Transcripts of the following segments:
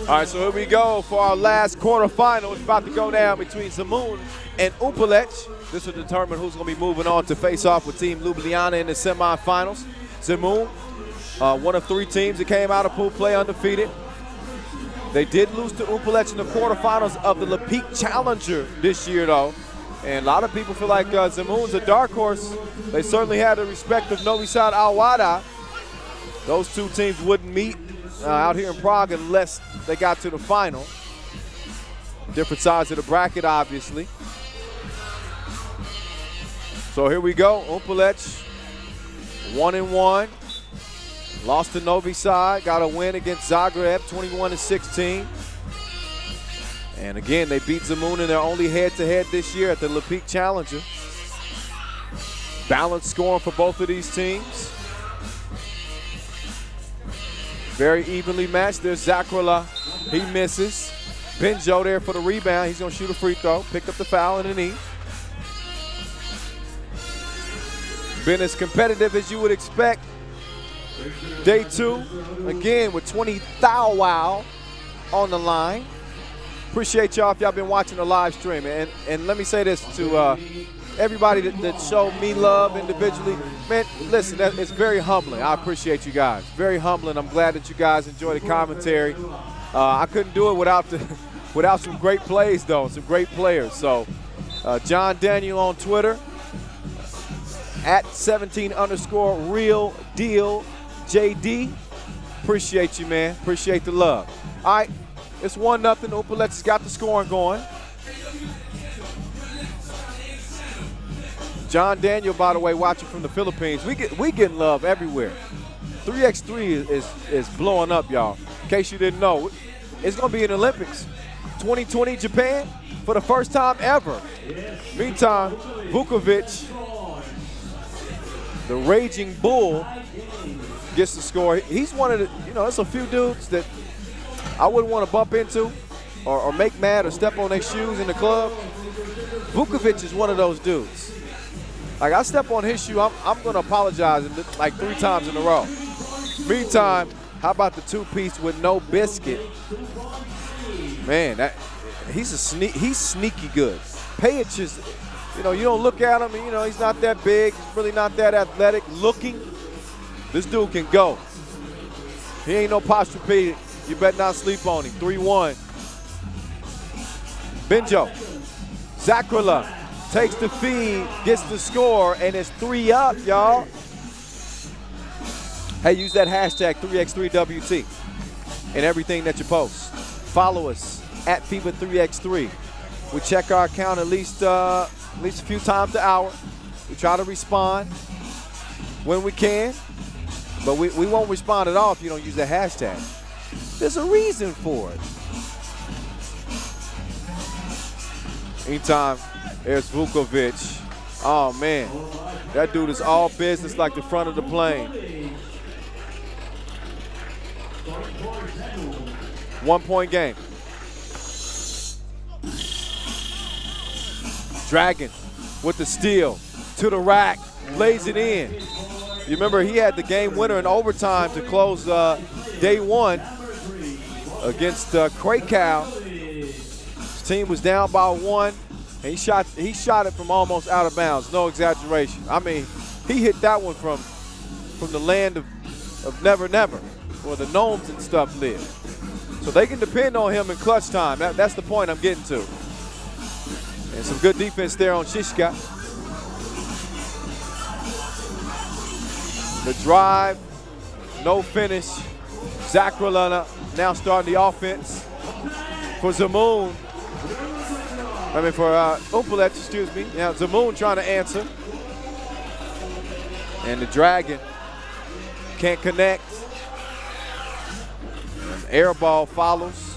All right, so here we go for our last quarterfinal. It's about to go down between Zemun and Humpolec. This will determine who's going to be moving on to face off with Team Ljubljana in the semifinals. Zemun, one of 3 teams that came out of pool play undefeated. They did lose to Humpolec in the quarterfinals of the Le Peak Challenger this year, though. And a lot of people feel like Zemun's a dark horse. They certainly had the respect of Novi Sad Al Wada. Those 2 teams wouldn't meet out here in Prague unless they got to the final. Different sides of the bracket, obviously. So here we go. Humpolec, 1-1. Lost to Novi Sad. Got a win against Zagreb, 21-16. And again, they beat Zemun in their only head-to-head this year at the Le Peak Challenger. Balanced scoring for both of these teams. Very evenly matched. There's Zakrala. He misses. Benjo there for the rebound. He's going to shoot a free throw. Picked up the foul in the knee. Been as competitive as you would expect. Day 2, again with 20 thou wow on the line. Appreciate y'all if y'all been watching the live stream. And let me say this to everybody that showed me love individually. Man, listen, it's very humbling. I appreciate you guys. Very humbling. I'm glad that you guys enjoy the commentary. I couldn't do it without some great plays, though, some great players. So John Daniel on Twitter, at 17_real deal JD. Appreciate you, man. Appreciate the love. All right, it's 1-0. Humpolec got the scoring going. John Daniel, by the way, watching from the Philippines. We getting love everywhere. 3x3 is blowing up, y'all. In case you didn't know, it's going to be in the Olympics. 2020 Japan for the first time ever. Meantime, Vukovic, the Raging Bull, gets the score. He's one of the, there's a few dudes that I wouldn't want to bump into or make mad or step on their shoes in the club. Vukovic is one of those dudes. Like, I step on his shoe, I'm going to apologize like 3 times in a row. Meantime, how about the 2-piece with no biscuit? Man, he's sneaky good. Pajic is, you don't look at him and, he's not that big. He's really not that athletic looking. This dude can go. He ain't no Posturepedic. You better not sleep on him. 3-1. Benjo. Zakrala takes the feed, gets the score, and it's 3 up, y'all. Hey, use that hashtag 3x3WT in everything that you post. Follow us at FIBA 3x3. We check our account at least a few times an hour. We try to respond when we can, but we won't respond at all if you don't use that hashtag. There's a reason for it. Anytime, there's Vukovic. Oh, man. That dude is all business like the front of the plane. 1-point game. Dragon with the steal to the rack, lays it in. You remember he had the game winner in overtime to close day 1 against Krakow. His team was down by 1, and he shot it from almost out of bounds. No exaggeration. I mean, he hit that one from the land of Never Never, where the gnomes and stuff live. So they can depend on him in clutch time. That's the point I'm getting to. And some good defense there on Shishka. The drive, no finish. Zakrala now starting the offense for Zemun. For Humpolec, excuse me. Now Zemun trying to answer. And the Dragon can't connect. And air ball follows.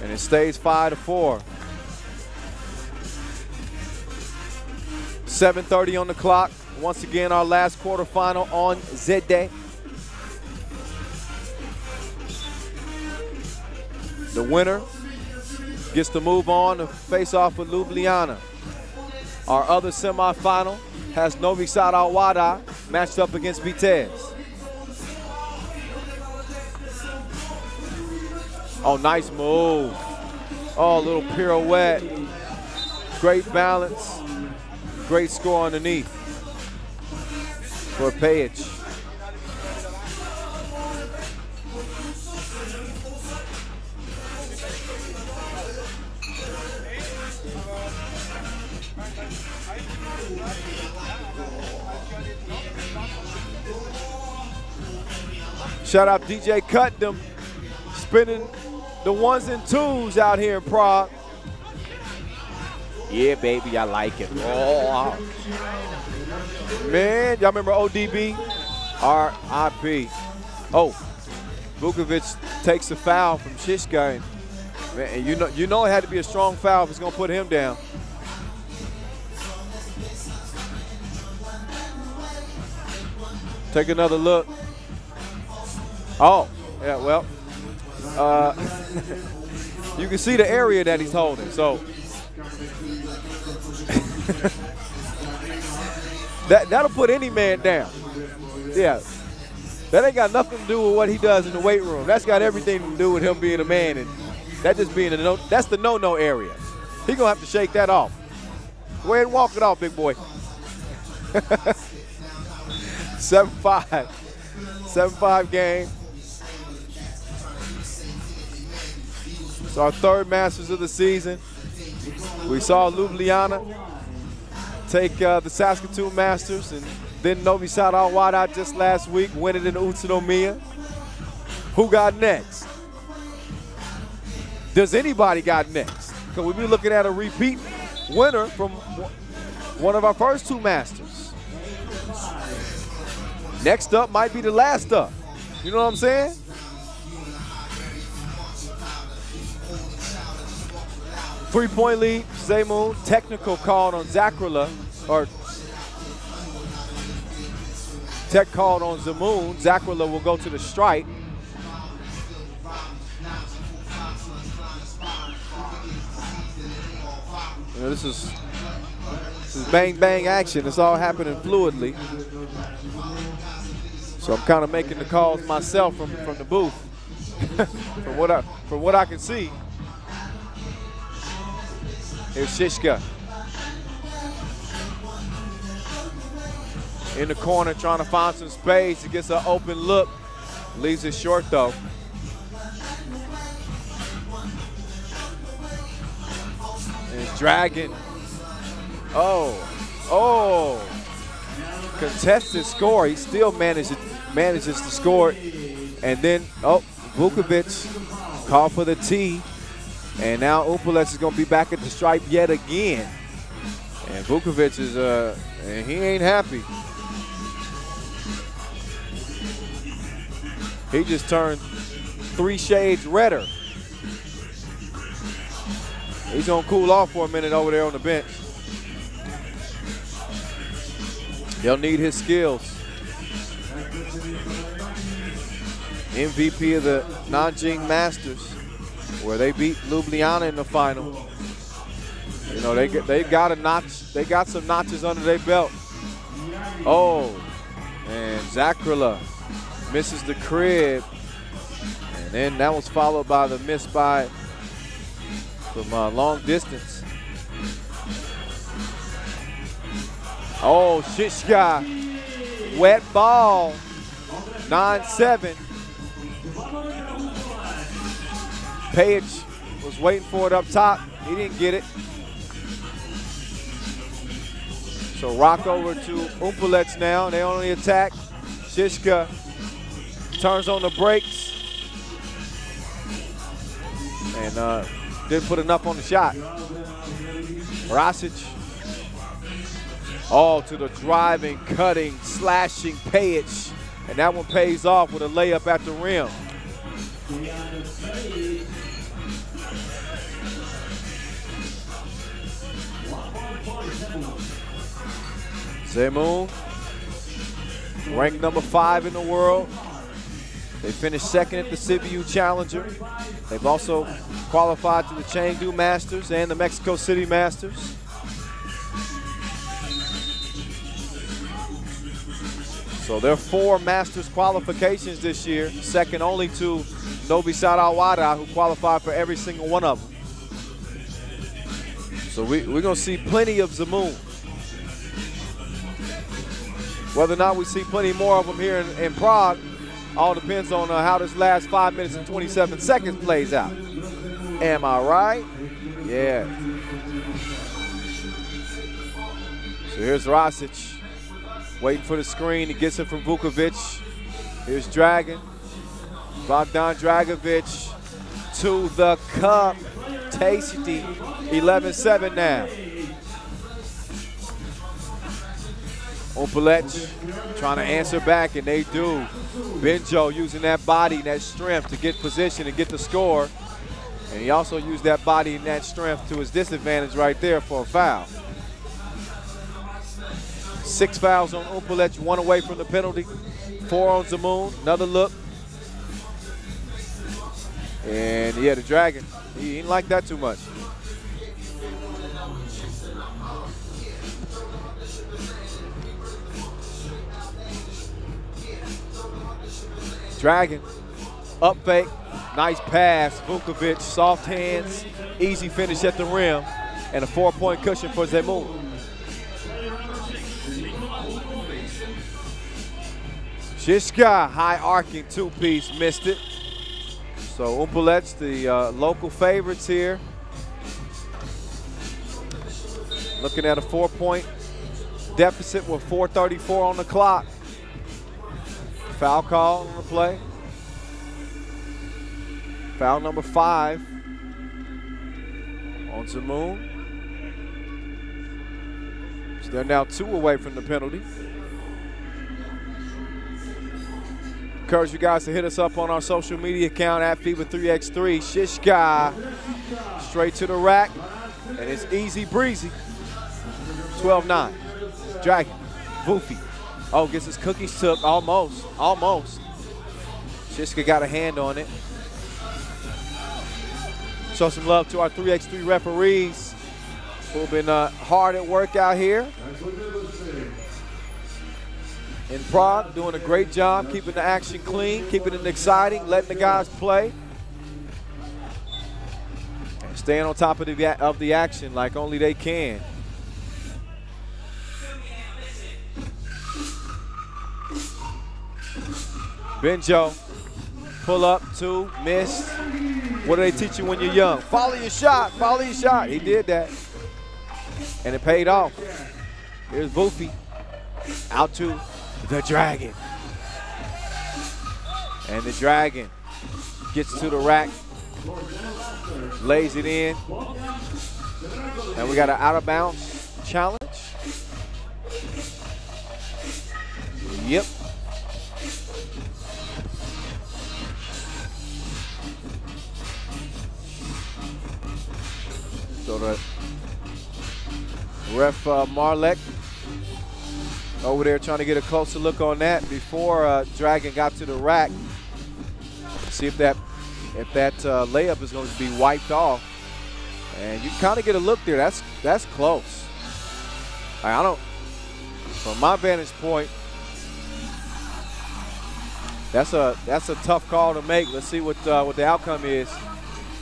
And it stays 5-4. 7:30 on the clock. Once again, our last quarterfinal on Z-Day. The winner gets to move on to face off with Ljubljana. Our other semifinal has Novi Sad Al Wada matched up against Vitesse. Oh, nice move. Oh, a little pirouette. Great balance. Great score underneath for Page. Shout out DJ Cutdom, spinning the ones and twos out here in Prague. Yeah, baby, I like it. Oh, man, y'all remember ODB? R.I.P. Oh, Vukovic takes a foul from Shishka, and you know it had to be a strong foul if it's gonna put him down. Take another look. Oh, yeah, well, you can see the area that he's holding, so. That'll put any man down. Yeah, that ain't got nothing to do with what he does in the weight room. That's got everything to do with him being a man, and that just being that's the no-no area. He gonna have to shake that off. Go ahead and walk it off, big boy. 7-5. 7-5 game. It's our third Masters of the season. We saw Ljubljana take the Saskatoon Masters, and then Novi Sad Al-Wada just last week, win it in Utsunomiya. Who got next? Does anybody got next? Because we'll be looking at a repeat winner from one of our first two Masters. Next up might be the last up. You know what I'm saying? Three-point lead, Zemun. Technical called on Zakrala, or tech called on Zemun. Zakrala will go to the strike. You know, this is bang bang action. It's all happening fluidly. So I'm kind of making the calls myself from the booth, from what I can see. Here's Shishka. In the corner trying to find some space. He gets an open look. Leaves it short though. And Dragon. Oh. Contested score. He still manages to score. And then, Vukovic called for the tee. And now Humpolec is going to be back at the stripe yet again. And Vukovic is, and he ain't happy. He just turned 3 shades redder. He's going to cool off for a minute over there on the bench. He'll need his skills. MVP of the Nanjing Masters, where they beat Ljubljana in the final. You know, they got a notch. They got some notches under their belt. Oh, and Zakrala misses the crib, and then that was followed by the miss by from long distance. Oh, Shishka, wet ball, 9-7. Page was waiting for it up top. He didn't get it. So rock over to Humpolec now. They only attack. Shishka turns on the brakes and didn't put enough on the shot. Rasic. All to the driving, cutting, slashing Page. And that one pays off with a layup at the rim. Zemun, ranked number 5 in the world. They finished second at the Sibiu Challenger. They've also qualified to the Chengdu Masters and the Mexico City Masters. So there are 4 Masters qualifications this year, second only to Nobi Sarawada, who qualified for every single one of them. So we're going to see plenty of Zemun. Whether or not we see plenty more of them here in Prague, all depends on how this last 5 minutes and 27 seconds plays out. Am I right? Yeah. So here's Rasic, waiting for the screen. He gets it from Vukovic. Here's Dragon. Bogdan Dragovic to the cup. Tasty. 11-7 now. Humpolec trying to answer back, and they do. Benjo using that body and that strength to get position and get the score. And he also used that body and that strength to his disadvantage right there for a foul. 6 fouls on Humpolec, 1 away from the penalty. 4 on Zemun, another look. And yeah, the Dragon, he didn't like that too much. Dragon, up fake, nice pass. Vukovic, soft hands, easy finish at the rim, and a 4-point cushion for Zemun. Shishka, high arcing 2-piece, missed it. So Humpolec, the local favorites here. Looking at a 4-point deficit with 4:34 on the clock. Foul call on the play. Foul number 5 on Zemun. So they're now 2 away from the penalty. Encourage you guys to hit us up on our social media account at FIBA 3x3. Shishka straight to the rack, and it's easy breezy. 12-9. Dragon, Vufi. Oh, gets his cookies took, almost. Shishka got a hand on it. Show some love to our 3x3 referees who have been hard at work out here in Prague, doing a great job keeping the action clean, keeping it exciting, letting the guys play, and staying on top of the action like only they can. Benjo, pull up, 2, missed. What do they teach you when you're young? Follow your shot, follow your shot. He did that, and it paid off. Here's Vufi, out to the Dragon. And the Dragon gets to the rack, lays it in, and we got an out-of-bounds challenge. Yep. So the ref Marlek over there trying to get a closer look on that before Dragon got to the rack. See if that layup is going to be wiped off. And you kind of get a look there. That's close. I don't. From my vantage point, that's a tough call to make. Let's see what the outcome is.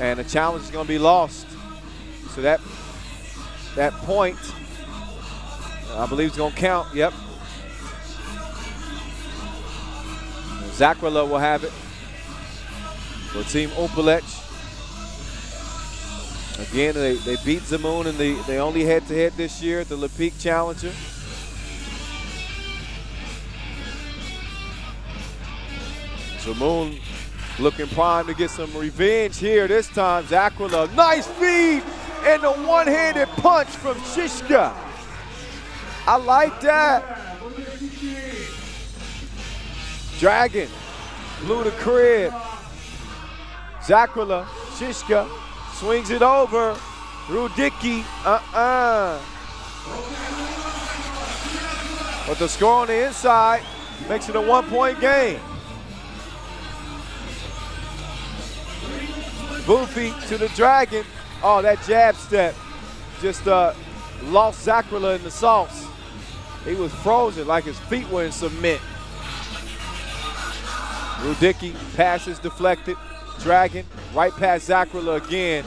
And the challenge is going to be lost. So that point, I believe, is going to count. Yep. Zakrala will have it for Team Humpolec. Again, they beat Zemun in the only head-to-head this year at the Lepeak Challenger. Zemun looking prime to get some revenge here. This time, Zakrala, nice feed and the one-handed punch from Shishka. I like that. Dragon blew the crib. Zakrala, Shishka swings it over. Rudicki, But the score on the inside makes it a 1-point game. Vufi to the Dragon. Oh, that jab step just lost Zakrala in the sauce. He was frozen like his feet were in cement. Rudicki passes deflected. Dragon right past Zakrala again.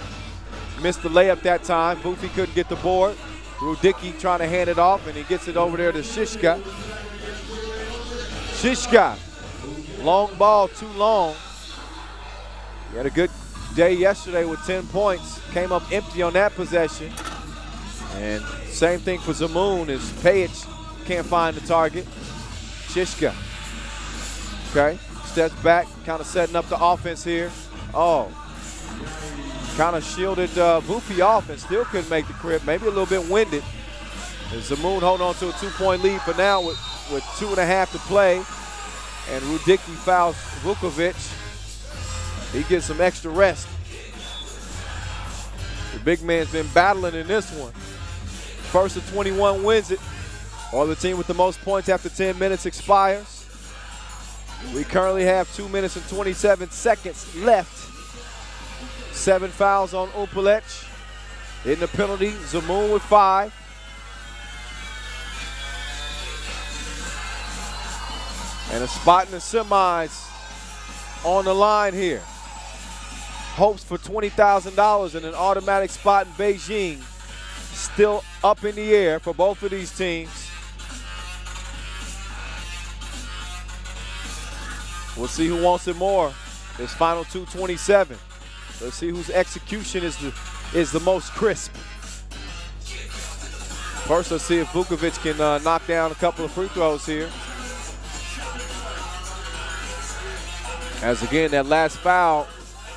Missed the layup that time. Boofy couldn't get the board. Rudicki trying to hand it off, and he gets it over there to Shishka. Shishka, long ball, too long. He had a good day yesterday with 10 points. Came up empty on that possession. And same thing for Zemun as Pajic can't find the target. Shishka, okay, steps back, kind of setting up the offense here. Oh, kind of shielded Boofy off and still couldn't make the crib. Maybe a little bit winded. And Zemun holding on to a 2-point lead for now with 2.5 to play. And Rudicki fouls Vukovic. He gets some extra rest. The big man's been battling in this one. First of 21 wins it, or the team with the most points after 10 minutes expires. We currently have 2 minutes and 27 seconds left. 7 fouls on Humpolec. Hitting the penalty, Zemun with 5. And a spot in the semis on the line here. Hopes for $20,000 and an automatic spot in Beijing still up in the air for both of these teams. We'll see who wants it more. This final 2:27. Let's see whose execution is the most crisp. First, let's see if Vukovic can knock down a couple of free throws here. As again, that last foul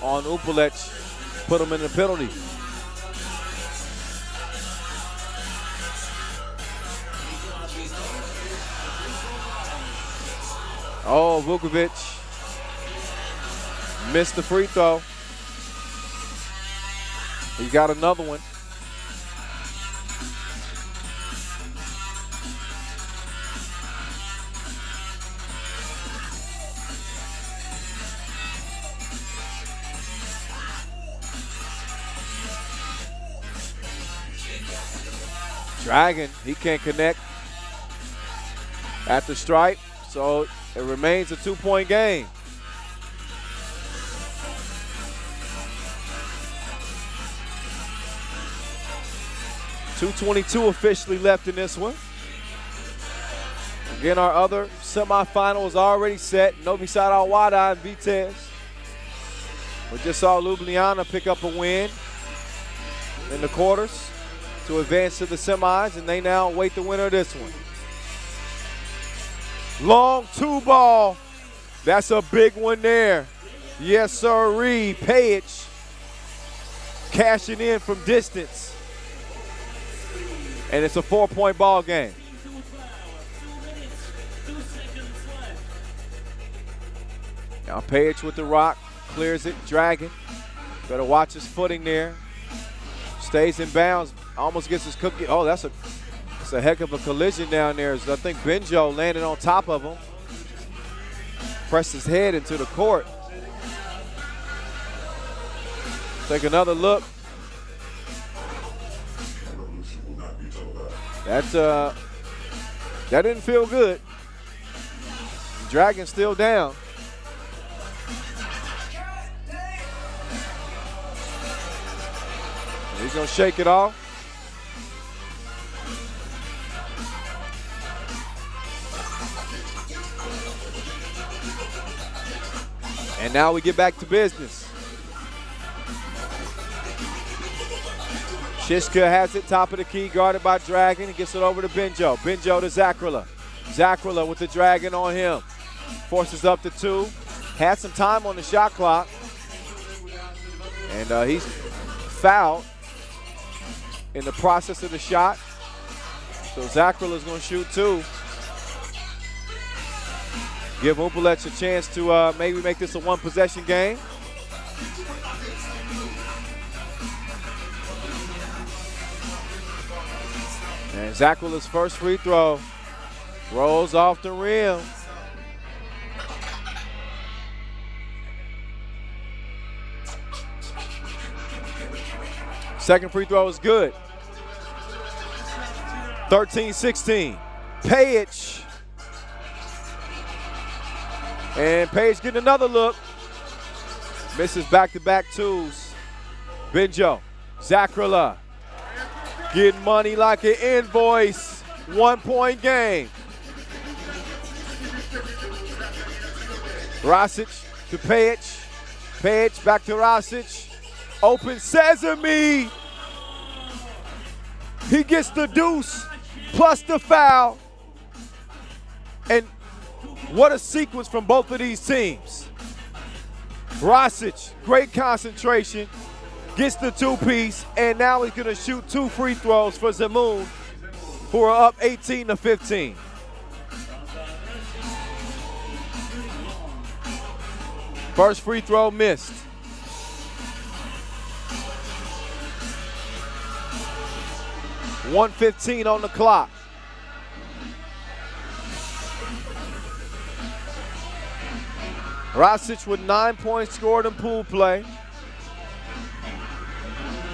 on Humpolec put him in the penalty. Oh, Vukovic missed the free throw. He got another one. Dragon, he can't connect at the stripe, so it remains a 2-point game. .222 officially left in this one. Again, our other semifinal is already set. Novi Sad Al-Wada and Vitesse. We just saw Ljubljana pick up a win in the quarters to advance to the semis, and they now await the winner of this one. Long 2-ball. That's a big one there. Yes, sirree. Pajic cashing in from distance. And it's a 4-point ball game. Now Pajic with the rock, clears it, Dragon. Better watch his footing there. Stays in bounds, almost gets his cookie. Oh, that's a heck of a collision down there. I think Benjo landed on top of him. Pressed his head into the court. Take another look. That didn't feel good. Dragon still down. He's gonna shake it off. And now we get back to business. Shishka has it, top of the key, guarded by Dragon. He gets it over to Benjo. Benjo to Zakrala. Zakrala with the Dragon on him. Forces up to 2. Had some time on the shot clock. And he's fouled in the process of the shot. So Zakrala's going to shoot 2. Give Humpolec a chance to maybe make this a 1-possession game. And Zakrala's first free throw rolls off the rim. Second free throw is good. 13-16. Pajic And Page getting another look. Misses back-to-back twos. Benjo, Zakrala, getting money like an invoice. 1-point game. Rosic to Page. Page back to Rosic. Open sesame. He gets the deuce plus the foul. And what a sequence from both of these teams. Rosic, great concentration, gets the two-piece, and now he's going to shoot 2 free throws for Zemun, who are up 18-15. First free throw missed. .115 on the clock. Rosic with 9 points scored in pool play.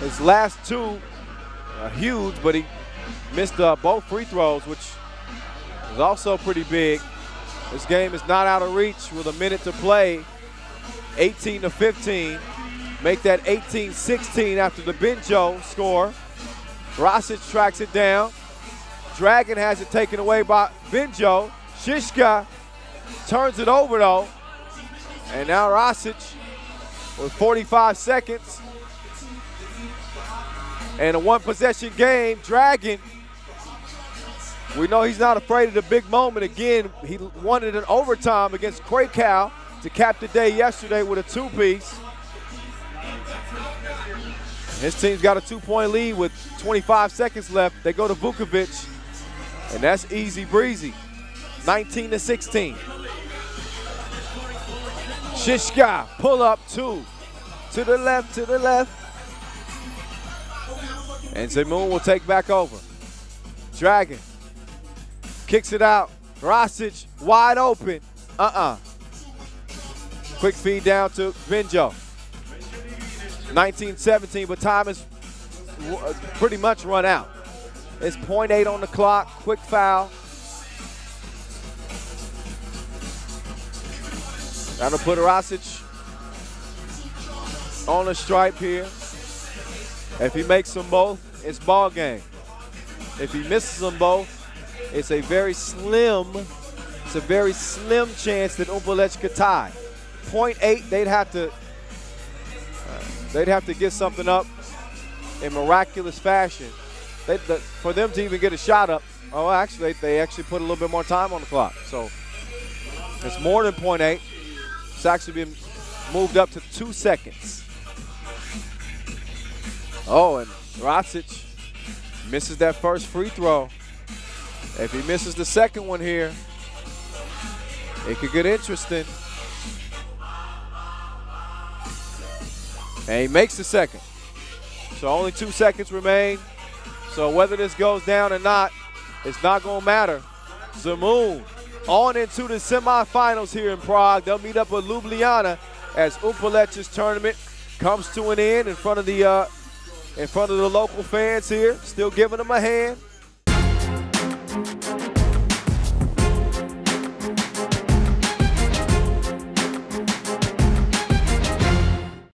His last two are huge, but he missed both free throws, which is also pretty big. This game is not out of reach with a minute to play. 18-15. Make that 18-16 after the Benjo score. Rosic tracks it down. Dragon has it taken away by Benjo. Shishka turns it over though. And now Rosic with 45 seconds. And a one-possession game. Dragon, we know he's not afraid of the big moment. Again, he won it in overtime against Krakow to cap the day yesterday with a two-piece. His team's got a 2-point lead with 25 seconds left. They go to Vukovic, and that's easy breezy. 19-16. Shishka, pull up 2. To the left, to the left. And Zemun will take back over. Dragon kicks it out. Rosic wide open. Quick feed down to Benjo. 19-17, but time is pretty much run out. It's .8 on the clock. Quick foul. That'll put Rosic on the stripe here. If he makes them both, it's ball game. If he misses them both, it's a very slim chance that Humpolec could tie. .8, they'd have to get something up in miraculous fashion. For them to even get a shot up, they actually put a little bit more time on the clock. So it's more than .8. It's actually been moved up to 2 seconds. Oh, and Rosic misses that first free throw. If he misses the second one here, it could get interesting. And he makes the second. So only 2 seconds remain. So whether this goes down or not, it's not going to matter. Zemun on into the semifinals here in Prague. They'll meet up with Ljubljana as Humpolec's tournament comes to an end in front of the local fans here, still giving them a hand.